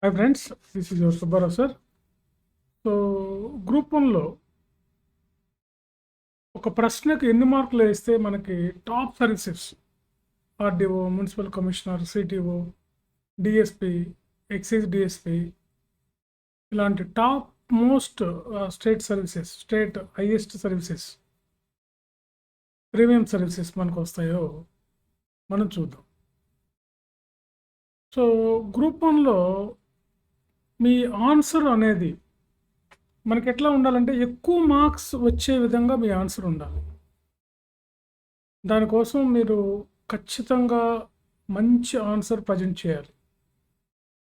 Hi friends, this is your Subbarao sir. So group వన్లో ఒక ప్రశ్నకు ఎన్ని మార్కులు వేస్తే మనకి top services RDO, municipal commissioner, CTO, DSP, excise DSP ఇలాంటి top most state services, state highest services, premium services మనకు వస్తాయో మనం చూద్దాం. సో గ్రూప్ వన్లో మీ ఆన్సర్ అనేది మనకి ఎట్లా ఉండాలంటే ఎక్కువ మార్క్స్ వచ్చే విధంగా మీ ఆన్సర్ ఉండాలి. దానికోసం మీరు ఖచ్చితంగా మంచి ఆన్సర్ ప్రజెంట్ చేయాలి.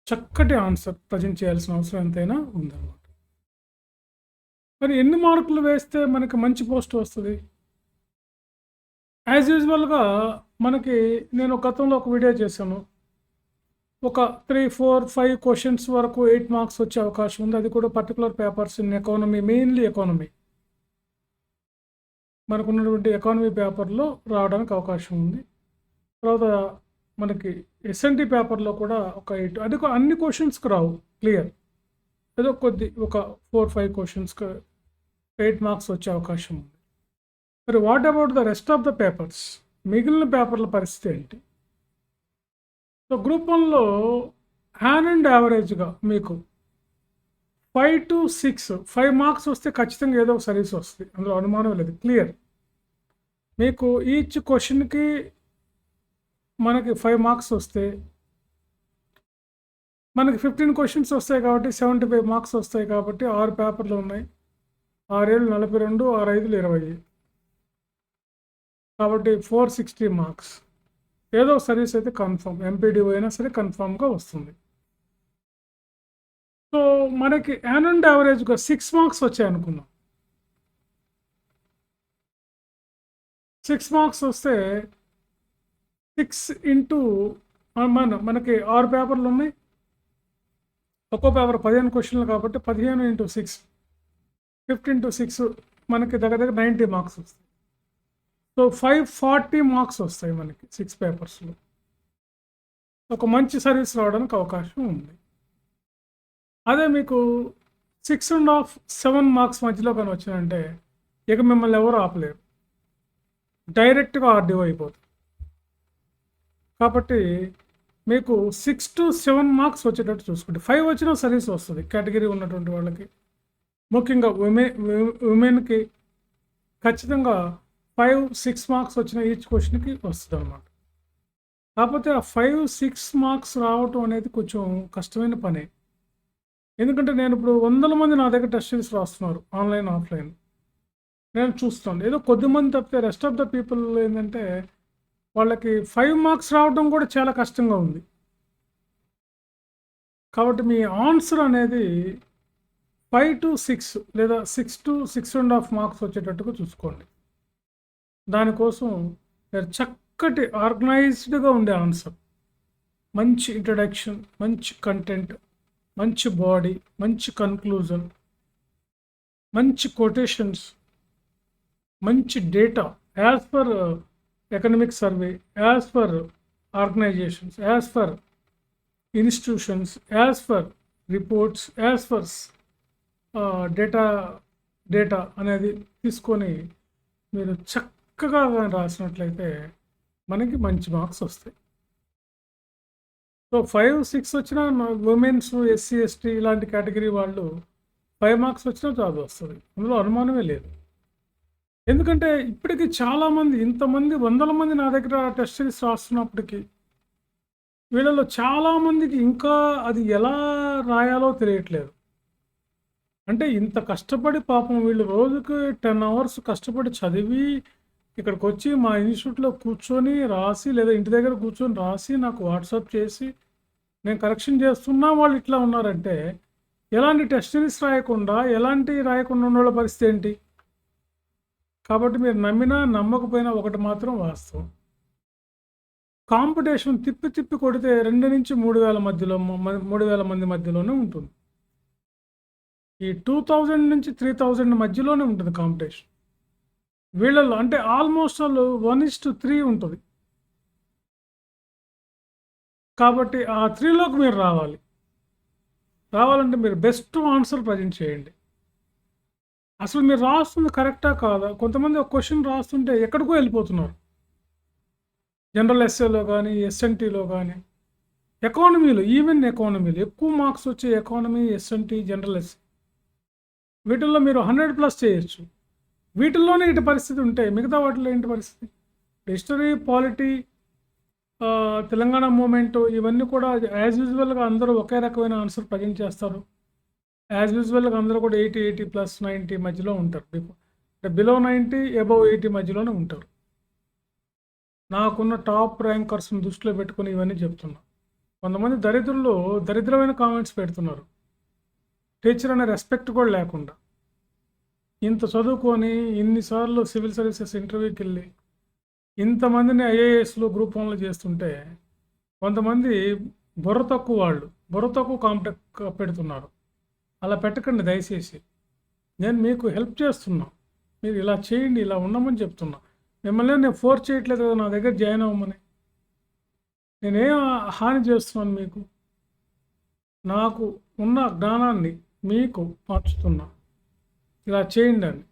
చక్కటి ఆన్సర్ ప్రజెంట్ చేయాల్సిన అవసరం ఎంతైనా ఉందన్నమాట. మరి ఎన్ని మార్కులు వేస్తే మనకి మంచి పోస్ట్ వస్తుంది? యాజ్ యూజువల్గా మనకి నేను గతంలో ఒక వీడియో చేశాను. ఒక 3, 4, 5 క్వశ్చన్స్ వరకు 8 మార్క్స్ వచ్చే అవకాశం ఉంది. అది కూడా particular papers in economy, mainly economy, మనకున్నటువంటి ఎకానమీ పేపర్లో రావడానికి అవకాశం ఉంది. తర్వాత మనకి ఎస్ఎన్టీ పేపర్లో కూడా ఒక 8, అది అన్ని క్వశ్చన్స్కి రావు క్లియర్, ఏదో ఒక 4, 5 క్వశ్చన్స్కి 8 మార్క్స్ వచ్చే అవకాశం ఉంది. మరి what about the rest of the papers? మిగిలిన పేపర్ల పరిస్థితి ఏంటి? సో గ్రూప్ వన్లో హ్యాండ్ అండ్ యావరేజ్గా మీకు 5 to 6, 5 మార్క్స్ వస్తే ఖచ్చితంగా ఏదో ఒక సర్వీస్ వస్తుంది, అందులో అనుమానం లేదు, క్లియర్. మీకు ఈచ్ క్వశ్చన్కి మనకి 5 మార్క్స్ వస్తే మనకి 15 క్వశ్చన్స్ వస్తాయి కాబట్టి 75 మార్క్స్ వస్తాయి కాబట్టి 6 పేపర్లు ఉన్నాయి. 6 ఏళ్ళు 42, 6 5 20, కాబట్టి 460 మార్క్స్. ఏదో సర్వీస్ అయితే కన్ఫర్మ్, ఎంపీడీఓ అయినా సరే కన్ఫామ్గా వస్తుంది. సో మనకి యాన్ అండ్ యావరేజ్గా 6 మార్క్స్ వచ్చాయి అనుకుందాం. 6 మార్క్స్ వస్తే 6 ఇంటూ మనకి 6 పేపర్లు ఉన్నాయి, ఒక్కో పేపర్ 15 క్వశ్చన్లు కాబట్టి 15 ఇంటూ 6, 15 to 6 మనకి దగ్గర 90 మార్క్స్ వస్తాయి. సో 540 మార్క్స్ వస్తాయి మనకి 6 పేపర్స్లో. ఒక మంచి సర్వీస్ రావడానికి అవకాశం ఉంది. అదే మీకు 6.5, 7 మార్క్స్ మధ్యలో కానీ వచ్చినంటే ఇక మిమ్మల్ని ఎవరు ఆపలేరు, డైరెక్ట్గా ఆర్డీఓ అయిపోతుంది. కాబట్టి మీకు 6 to 7 మార్క్స్ వచ్చేటట్టు చూసుకోండి. 5 వచ్చిన సర్వీస్ వస్తుంది కేటగిరీ ఉన్నటువంటి వాళ్ళకి, ముఖ్యంగా ఉమెన్కి ఖచ్చితంగా 5, 6 మార్క్స్ వచ్చిన ఈచ్ క్వశ్చన్కి వస్తుంది అనమాట. కాకపోతే ఆ 5, 6 మార్క్స్ రావటం అనేది కొంచెం కష్టమైన పని. ఎందుకంటే నేను ఇప్పుడు 100 మంది నా దగ్గర టెస్ట్ సిరీస్ రాస్తున్నారు, ఆన్లైన్, ఆఫ్లైన్. నేను చూస్తాను, ఏదో కొద్దిమంది తప్పితే రెస్ట్ ఆఫ్ ద పీపుల్ ఏంటంటే వాళ్ళకి 5 మార్క్స్ రావడం కూడా చాలా కష్టంగా ఉంది. కాబట్టి మీ ఆన్సర్ అనేది 5 to 6 లేదా 6 to 6.5 మార్క్స్ వచ్చేటట్టుగా చూసుకోండి. దానికోసం మీరు చక్కటి ఆర్గనైజ్డ్గా ఉండే ఆన్సర్, మంచి ఇంట్రడక్షన్, మంచి కంటెంట్, మంచి బాడీ, మంచి కన్క్లూజన్, మంచి కొటేషన్స్, మంచి data as per economic survey, as per organisations, as per institutions, as per reports, as per data అనేది తీసుకొని మీరు చక్కగా రాసినట్లయితే మనకి మంచి మార్క్స్ వస్తాయి. సో 5, 6 వచ్చిన ఉమెన్స్, ఎస్సీ, ఎస్టీ ఇలాంటి కేటగిరీ వాళ్ళు 5 మార్క్స్ వచ్చినా జాబ్ వస్తుంది, అందులో అనుమానమే లేదు. ఎందుకంటే ఇప్పటికీ చాలామంది, ఇంతమంది 100 మంది నా దగ్గర టెస్ట్ సిరీస్ రాస్తున్నప్పటికీ వీళ్ళలో చాలామందికి ఇంకా అది ఎలా రాయాలో తెలియట్లేదు. అంటే ఇంత కష్టపడి పాపం వీళ్ళు రోజుకి 10 hours కష్టపడి చదివి ఇక్కడికి వచ్చి మా ఇన్స్టిట్యూట్లో కూర్చొని రాసి, లేదా ఇంటి దగ్గర కూర్చొని రాసి నాకు వాట్సాప్ చేసి నేను కరెక్షన్ చేస్తున్నా వాళ్ళు ఇట్లా ఉన్నారంటే ఎలాంటి టెస్ట్ సిరీస్ రాయకుండా ఉన్న వాళ్ళ పరిస్థితి ఏంటి? కాబట్టి మీరు నమ్మినా నమ్మకపోయినా ఒకటి మాత్రం వాస్తవం, కాంపిటీషన్ తిప్పి కొడితే 2 నుంచి 3,000 మధ్యలో, 3,000 మంది మధ్యలోనే ఉంటుంది. ఈ 2000 నుంచి 3000 మధ్యలోనే ఉంటుంది కాంపిటీషన్. వీళ్ళల్లో అంటే ఆల్మోస్ట్ వాళ్ళు 1:3 ఉంటుంది. కాబట్టి ఆ 3లోకి మీరు రావాలి. రావాలంటే మీరు బెస్ట్ ఆన్సర్ ప్రజెంట్ చేయండి. అసలు మీరు రాస్తుంది కరెక్టా కాదా? కొంతమంది ఒక క్వెషన్ రాస్తుంటే ఎక్కడికో వెళ్ళిపోతున్నారు. జనరల్ ఎస్ఏలో గానీ, ఎస్ఎన్టీలో గానీ, ఈవెన్ ఎకానమీలో ఎక్కువ మార్క్స్ వచ్చే ఎకానమీ, ఎస్ఎన్టీ, జనరల్ ఎస్ఏ వీటిల్లో మీరు 100+ చేయొచ్చు. వీటిల్లోనే ఇటు పరిస్థితి ఉంటే మిగతా వాటిలో ఏంటి పరిస్థితి? హిస్టరీ, పాలిటీ, తెలంగాణ మూవ్‌మెంట్ ఇవన్నీ కూడా యాజ్ యూజువల్‌గా అందరూ ఒకే రకమైన ఆన్సర్ ప్రజెంట్ చేస్తారు. యాజ్ యూజువల్‌గా అందరూ కూడా 80, 80+ 90 మధ్యలో ఉంటారు. బిలో 90, అబోవ్ 80 మధ్యలోనే ఉంటారు. నాకున్న టాప్ ర్యాంకర్స్‌ని దృష్టిలో పెట్టుకొని ఇవన్నీ చెప్తున్నా. కొంతమంది దరిద్రమైన కామెంట్స్ పెడుతున్నారు. టీచర్ అనే రెస్పెక్ట్ కూడా లేకుండా. ఇంత చదువుకొని ఇన్ని సార్లు సివిల్ సర్వీసెస్ ఇంటర్వ్యూకెళ్ళి ఇంతమందిని ఐఏఎస్‌లు, గ్రూప్ 1లు చేస్తుంటే కొంతమంది బుర్ర తక్కువ కాంపిటెక్ పెడుతున్నారు. అలా పెట్టకండి దయచేసి. నేను మీకు హెల్ప్ చేస్తున్నా. మీరు ఇలా చేయండి, ఇలా ఉండమని చెప్తున్నా. మిమ్మల్ని నేను ఫోర్స్ చేయట్లేదు కదా నా దగ్గర జాయిన్ అవ్వమని. నేనేం హాని చేస్తున్నాను మీకు? నాకు ఉన్న జ్ఞానాన్ని మీకు పంచుతున్నా. ఇలా చేయండి అని.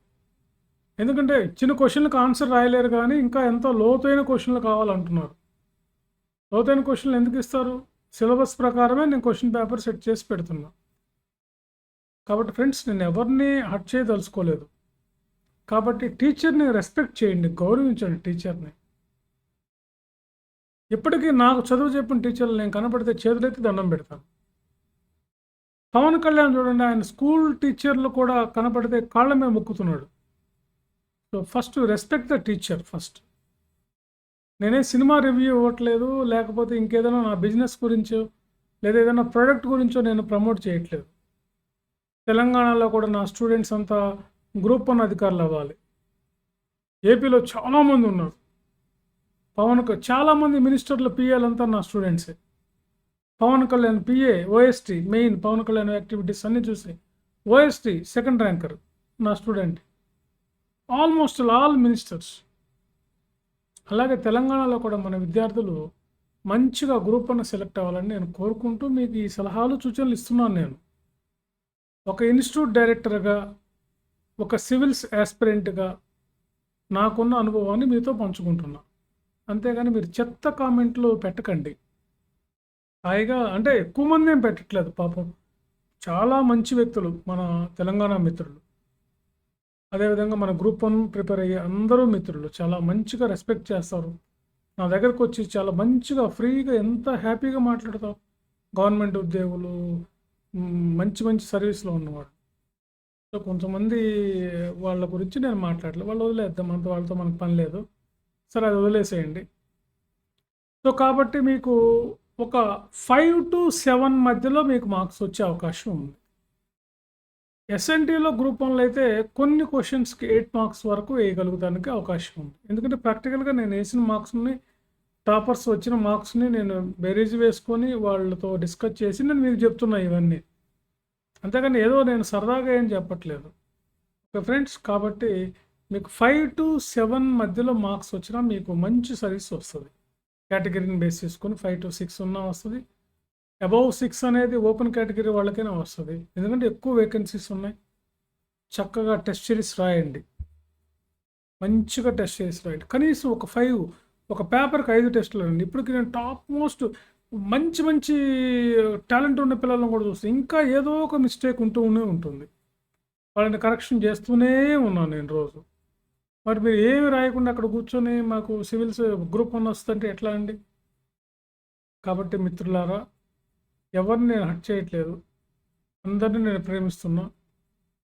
ఎందుకంటే ఇచ్చిన క్వశ్చన్లకు ఆన్సర్ రాయలేరు కానీ ఇంకా ఎంతో లోతైన క్వశ్చన్లు కావాలంటున్నారు. లోతైన క్వశ్చన్లు ఎందుకు ఇస్తారు? సిలబస్ ప్రకారమే నేను క్వశ్చన్ పేపర్ సెట్ చేసి పెడుతున్నా. కాబట్టి ఫ్రెండ్స్, నేను ఎవరిని హర్ట్ చేయదలుచుకోలేదు. కాబట్టి టీచర్ని రెస్పెక్ట్ చేయండి, గౌరవించండి టీచర్ని. ఇప్పటికీ నాకు చదువు చెప్పిన టీచర్లు నేను కనపడితే చేతులెత్తి దండం పెడతాను. పవన్ కళ్యాణ్ చూడండి, ఆయన స్కూల్ టీచర్లు కూడా కనపడితే కాళ్ళ మీద మొక్కుతున్నాడు. So first respect the teacher first. నేనే సినిమా రివ్యూ ఇవ్వట్లేదు, లేకపోతే ఇంకేదైనా నా బిజినెస్ గురించో లేదా ఏదైనా ప్రోడక్ట్ గురించో నేను ప్రమోట్ చేయట్లేదు. తెలంగాణలో కూడా నా స్టూడెంట్స్ అంతా గ్రూప్ 1 అధికారులు అవ్వాలి. ఏపీలో చాలామంది ఉన్నారు. చాలామంది మినిస్టర్లు, పిఏలంతా నా స్టూడెంట్సే. Pawan Kalyan PA, OSD main Pawan Kalyan activities అన్నీ చూసి ఓఎస్టీ సెకండ్ ర్యాంకర్ నా స్టూడెంట్. Almost all ministers. అలాగే తెలంగాణలో కూడా మన విద్యార్థులు మంచిగా గ్రూప్ 1 సెలెక్ట్ అవ్వాలని నేను కోరుకుంటూ మీకు ఈ సలహాలు, సూచనలు ఇస్తున్నాను. నేను ఒక ఇన్స్టిట్యూట్ డైరెక్టర్గా, ఒక సివిల్స్ యాస్పిరెంట్గా నాకున్న అనుభవాన్ని మీతో పంచుకుంటున్నా. అంతేగాని మీరు చెత్త కామెంట్లు పెట్టకండి. హాయిగా అంటే ఎక్కువ మంది ఏం పెట్టట్లేదు పాపం. చాలా మంచి వ్యక్తులు మన తెలంగాణ మిత్రులు. అదేవిధంగా మన గ్రూప్ 1 ప్రిపేర్ అయ్యే అందరూ మిత్రులు చాలా మంచిగా రెస్పెక్ట్ చేస్తారు. నా దగ్గరకు వచ్చి చాలా మంచిగా ఫ్రీగా ఎంత హ్యాపీగా మాట్లాడతారు. గవర్నమెంట్ ఉద్యోగులు, మంచి మంచి సర్వీస్లో ఉన్నవాడు. సో కొంతమంది వాళ్ళ గురించి నేను మాట్లాడలేదు. వాళ్ళు వదిలేద్దాం, వాళ్ళతో మనకు పని లేదు. సరే, అది వదిలేసేయండి. సో కాబట్టి మీకు ఒక 5 to 7 మధ్యలో మీకు మార్క్స్ వచ్చే అవకాశం ఉంది. ఎస్ఎన్టీలో గ్రూప్ 1లో అయితే కొన్ని క్వశ్చన్స్కి 8 మార్క్స్ వరకు వేయగలుగుతానికి అవకాశం ఉంది. ఎందుకంటే ప్రాక్టికల్గా నేను వేసిన మార్క్స్ని, టాపర్స్ వచ్చిన మార్క్స్ని నేను బేరీజ్ వేసుకొని వాళ్ళతో డిస్కస్ చేసి నేను మీకు చెప్తున్నా ఇవన్నీ. అంతేగాని ఏదో నేను సరదాగా ఏం చెప్పట్లేదు. ఓకే ఫ్రెండ్స్, కాబట్టి మీకు 5 to 7 మధ్యలో మార్క్స్ వచ్చినా మీకు మంచి సర్వీస్ వస్తుంది. కేటగిరీని బేస్ చేసుకొని 5 to 6 ఉన్నా వస్తుంది. అబౌవ్ 6 అనేది ఓపెన్ కేటగిరీ వాళ్ళకైనా వస్తుంది. ఎందుకంటే ఎక్కువ వేకెన్సీస్ ఉన్నాయి. చక్కగా టెస్ట్ సిరీస్ రాయండి, మంచిగా టెస్ట్ సిరీస్ రాయండి. కనీసం ఒక పేపర్కి 5 టెస్టులు రండి. ఇప్పటికి నేను టాప్ మోస్ట్ మంచి టాలెంట్ ఉన్న పిల్లలను కూడా చూస్తే ఇంకా ఏదో ఒక మిస్టేక్ ఉంటూనే ఉంటుంది. వాళ్ళని కరెక్షన్ చేస్తూనే ఉన్నాను నేను రోజు. మరి మీరు ఏమి రాయకుండా అక్కడ కూర్చొని మాకు సివిల్స్ గ్రూప్ 1 వస్తుందంటే ఎట్లా అండి? కాబట్టి మిత్రులారా, ఎవరిని నేను హర్ట్ చేయట్లేదు, అందరినీ నేను ప్రేమిస్తున్నా.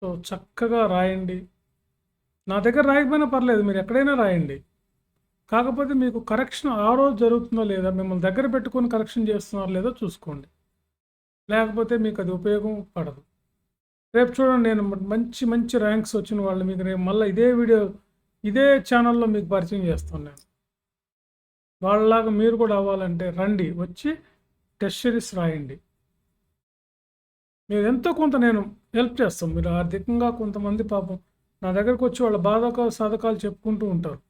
సో చక్కగా రాయండి. నా దగ్గర రాయకపోయినా పర్లేదు, మీరు ఎక్కడైనా రాయండి. కాకపోతే మీకు కరెక్షన్ ఆ రోజు జరుగుతుందో లేదా, మిమ్మల్ని దగ్గర పెట్టుకొని కరెక్షన్ చేస్తున్నారో లేదో చూసుకోండి. లేకపోతే మీకు అది ఉపయోగం పడదు. రేపు చూడండి, నేను మంచి ర్యాంక్స్ వచ్చిన వాళ్ళు మీకు రేపు మళ్ళీ ఇదే ఛానల్లో మీకు పరిచయం చేస్తాను నేను. వాళ్ళలాగా మీరు కూడా అవ్వాలంటే రండి, వచ్చి టెస్ట్ సిరీస్ రాయండి. మీరు ఎంతో కొంత నేను హెల్ప్ చేస్తాం. మీరు ఆర్థికంగా కొంతమంది పాపం నా దగ్గరకు వచ్చి వాళ్ళ సాధకాలు చెప్పుకుంటూ ఉంటారు.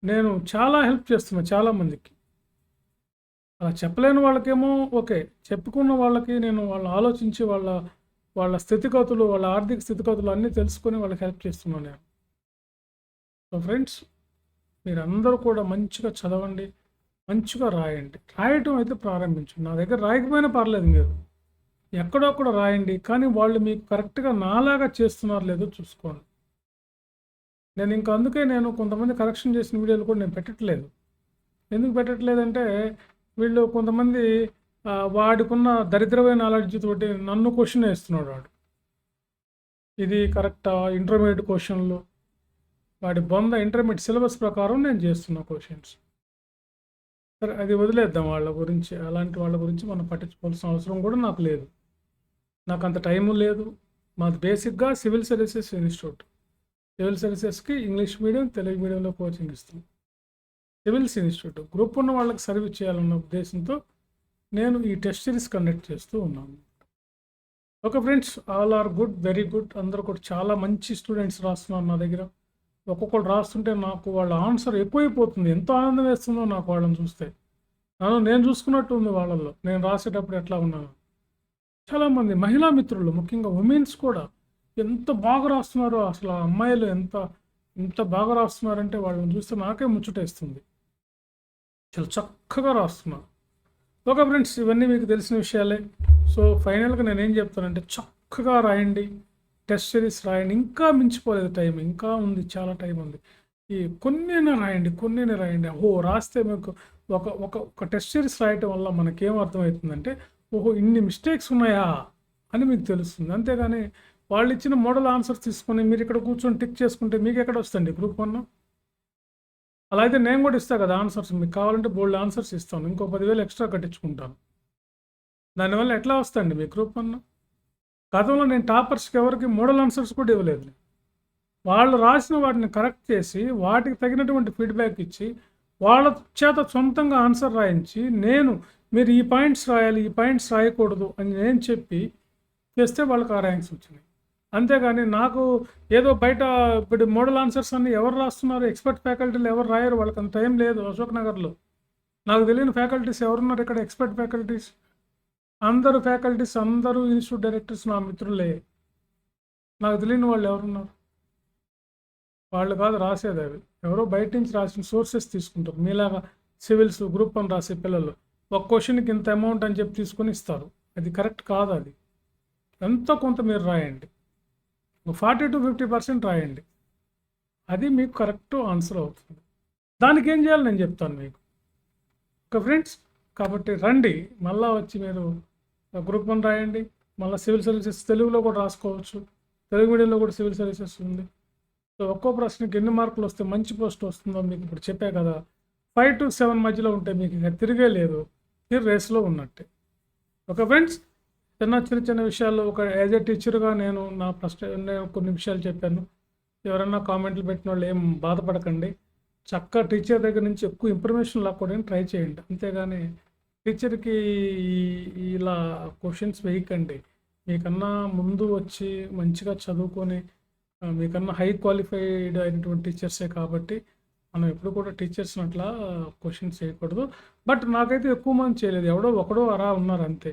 నేను చాలా హెల్ప్ చేస్తున్నా చాలామందికి. అలా చెప్పలేని వాళ్ళకేమో ఓకే. చెప్పుకున్న వాళ్ళకి నేను వాళ్ళు ఆలోచించి వాళ్ళ స్థితిగతులు, వాళ్ళ ఆర్థిక స్థితిగతులు అన్నీ తెలుసుకొని వాళ్ళకి హెల్ప్ చేస్తున్నాను నేను. సో ఫ్రెండ్స్, మీరందరూ కూడా మంచిగా చదవండి. మంచిగా రాయండి. రాయటం అయితే ప్రారంభించండి. నా దగ్గర రాయకపోయినా పర్లేదు మీరు. ఎక్కడో అక్కడ రాయండి. కానీ వాళ్ళు మీకు కరెక్ట్‌గా నాలాగా చేస్తున్నారో లేదో చూసుకోండి. అందుకే నేను కొంతమంది కరెక్షన్ చేసిన వీడియోలు కూడా నేను పెట్టట్లేదు. ఎందుకు పెట్టట్లేదంటే, వీళ్ళు కొంతమంది వాడికున్న దరిద్రమైన నాలెడ్జ్ తోటి నన్ను క్వెషన్ ఏస్తున్నాడు వాడు. ఇది కరెక్టా? ఇంటర్మీడియేట్ క్వెషన్‌లు వాడి బొంద ఇంటర్మీడియేట్ సిలబస్ ప్రకారం నేను చేస్తున్నా క్వెషన్స్. సరే అది వదిలేద్దాం వాళ్ళ గురించి. అలాంటి వాళ్ళ గురించి మనం పట్టించుకోవాల్సిన అవసరం కూడా నాకు లేదు. నాకంత టైము లేదు. మాది బేసిక్‌గా సివిల్ సర్వీసెస్ ఇన్‌స్టిట్యూట్. సివిల్ సర్వీసెస్‌కి ఇంగ్లీష్ మీడియం, తెలుగు మీడియంలో కోచింగ్ ఇస్తాం. Civils institute. గ్రూప్ ఉన్న వాళ్ళకి సర్వీస్ చేయాలన్న ఉద్దేశంతో నేను ఈ టెస్ట్ సిరీస్ కండక్ట్ చేస్తూ ఉన్నాను. Okay friends, all are good, very good. అందరూ కూడా చాలా మంచి స్టూడెంట్స్ రాస్తున్నారు నా దగ్గర. ఒక్కొక్కరు రాస్తుంటే నాకు వాళ్ళ ఆన్సర్ ఎక్కువైపోతుంది. ఎంతో ఆనందం వేస్తుందో నాకు వాళ్ళని చూస్తే. నేను చూసుకున్నట్టు ఉంది వాళ్ళల్లో. నేను రాసేటప్పుడు ఎట్లా ఉన్నాను. చాలామంది మహిళా మిత్రులు, ముఖ్యంగా ఉమెన్స్ కూడా ఎంత బాగా రాస్తున్నారో అసలు. ఆ అమ్మాయిలు ఎంత బాగా రాస్తున్నారంటే వాళ్ళని చూస్తే నాకే ముచ్చటేస్తుంది. చాలా చక్కగా రాస్తున్నారు. ఓకే ఫ్రెండ్స్, ఇవన్నీ మీకు తెలిసిన విషయాలే. సో ఫైనల్గా నేనేం చెప్తానంటే, చక్కగా రాయండి, టెస్ట్ సిరీస్ రాయండి. ఇంకా మించిపోలేదు టైం, ఇంకా ఉంది, చాలా టైం ఉంది. కొన్నైనా రాయండి. రాస్తే మీకు ఒక టెస్ట్ సిరీస్ రాయటం వల్ల మనకేం అర్థమవుతుందంటే, ఇన్ని మిస్టేక్స్ ఉన్నాయా అని మీకు తెలుస్తుంది. అంతేగాని వాళ్ళు ఇచ్చిన మోడల్ ఆన్సర్స్ తీసుకొని మీరు ఇక్కడ కూర్చొని టిక్ చేసుకుంటే మీకు ఎక్కడ వస్తుంది గ్రూప్ 1? అలా అయితే నేను కూడా ఇస్తాను కదా ఆన్సర్స్. మీకు కావాలంటే బోల్డ్ ఆన్సర్స్ ఇస్తాను. ఇంకో 10,000 ఎక్స్ట్రా కట్టించుకుంటాను. దానివల్ల ఎట్లా వస్తాయండి మీ గ్రూప్ 1? గతంలో నేను టాపర్స్కి ఎవరికి మోడల్ ఆన్సర్స్ కూడా ఇవ్వలేదు. వాళ్ళు రాసిన వాటిని కరెక్ట్ చేసి వాటికి తగినటువంటి ఫీడ్బ్యాక్ ఇచ్చి వాళ్ళ చేత సొంతంగా ఆన్సర్ రాయించి మీరు ఈ పాయింట్స్ రాయాలి, ఈ పాయింట్స్ రాయకూడదు అని నేను చెప్పి చేస్తే వాళ్ళకి ఆ ర్యాంక్స్ వచ్చినాయి. అంతేగాని నాకు ఏదో బయట ఇప్పుడు మోడల్ ఆన్సర్స్ అన్ని ఎవరు రాస్తున్నారు? ఎక్స్పర్ట్ ఫ్యాకల్టీలు ఎవరు రాయరు. వాళ్ళకి అంత టైం లేదు. అశోక్ నగర్లో నాకు తెలియని ఫ్యాకల్టీస్ ఎవరున్నారు ఇక్కడ? ఎక్స్పర్ట్ ఫ్యాకల్టీస్ అందరూ ఇన్స్టిట్యూట్ డైరెక్టర్స్ నా మిత్రులే. నాకు తెలియని వాళ్ళు ఎవరున్నారు? వాళ్ళు కాదు రాసేది. అవి ఎవరో బయట నుంచి రాసిన సోర్సెస్ తీసుకుంటారు. మీలాగా సివిల్స్ గ్రూప్ 1 రాసే పిల్లలు ఒక క్వశ్చన్కి ఇంత అమౌంట్ అని చెప్పి తీసుకొని ఇస్తారు. అది కరెక్ట్ కాదు. అది ఎంతో కొంత మీరు రాయండి. 40 to 50% రాయండి. అది మీకు కరెక్ట్ ఆన్సర్ అవుతుంది. దానికి ఏం చేయాలి నేను చెప్తాను మీకు. ఓకే ఫ్రెండ్స్, కాబట్టి రండి, మళ్ళీ వచ్చి మీరు గ్రూప్ 1 రాయండి. మళ్ళీ సివిల్ సర్వీసెస్ తెలుగులో కూడా రాసుకోవచ్చు. తెలుగు మీడియంలో కూడా సివిల్ సర్వీసెస్ ఉంది. సో ఒక్కో ప్రశ్నకి ఎన్ని మార్కులు వస్తే మంచి పోస్ట్ వస్తుందో మీకు ఇప్పుడు చెప్పే కదా. 5 to 7 మధ్యలో ఉంటే మీకు ఇంకా తిరిగే లేదు, మీరు రేస్లో ఉన్నట్టే. ఓకే ఫ్రెండ్స్, చిన్న విషయాల్లో యాజ్ ఏ టీచర్గా నేను కొన్ని విషయాలు చెప్పాను. ఎవరైనా కామెంట్లు పెట్టిన వాళ్ళు ఏం బాధపడకండి. చక్కగా టీచర్ దగ్గర నుంచి ఎక్కువ ఇన్ఫర్మేషన్ లాక్కోవడానికి ట్రై చేయండి. అంతేగాని టీచర్కి ఇలా క్వశ్చన్స్ వేయకండి. మీకన్నా ముందు వచ్చి మంచిగా చదువుకొని మీకన్నా హై క్వాలిఫైడ్ అయినటువంటి టీచర్సే కాబట్టి మనం ఎప్పుడు కూడా టీచర్స్ని అట్లా క్వశ్చన్స్ చేయకూడదు. బట్ నాకైతే ఎక్కువ మంది చేయలేదు, ఎవడో ఒకడో అలా ఉన్నారు అంతే.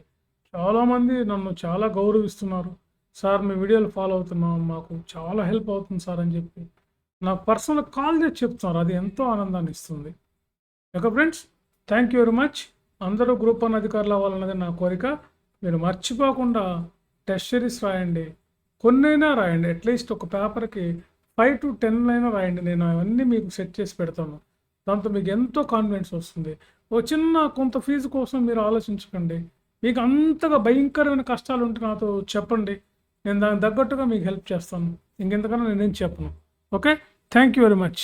చాలామంది నన్ను చాలా గౌరవిస్తున్నారు. సార్ మీ వీడియోలు ఫాలో అవుతున్నాం, మాకు చాలా హెల్ప్ అవుతుంది సార్ అని చెప్పి నాకు పర్సనల్గా కాల్ చేసి చెప్తున్నారు. అది ఎంతో ఆనందాన్ని ఇస్తుంది. Okay friends, thank you very much. అందరూ గ్రూప్ 1 అధికారులు అవ్వాలన్నది నా కోరిక. మీరు మర్చిపోకుండా టెస్ట్ సిరీస్ రాయండి. కొన్నైనా రాయండి. అట్లీస్ట్ ఒక పేపర్కి 5 to 10 అయినా రాయండి. నేను అవన్నీ మీకు సెట్ చేసి పెడతాను. దాంతో మీకు ఎంతో కాన్ఫిడెన్స్ వస్తుంది. కొంత ఫీజు కోసం మీరు ఆలోచించకండి. మీకు అంతగా భయంకరమైన కష్టాలు ఉంటే నాతో చెప్పండి. నేను దానికి తగ్గట్టుగా మీకు హెల్ప్ చేస్తాను. ఇంకెంతకన్నా నేనేం చెప్పను. Okay, thank you very much.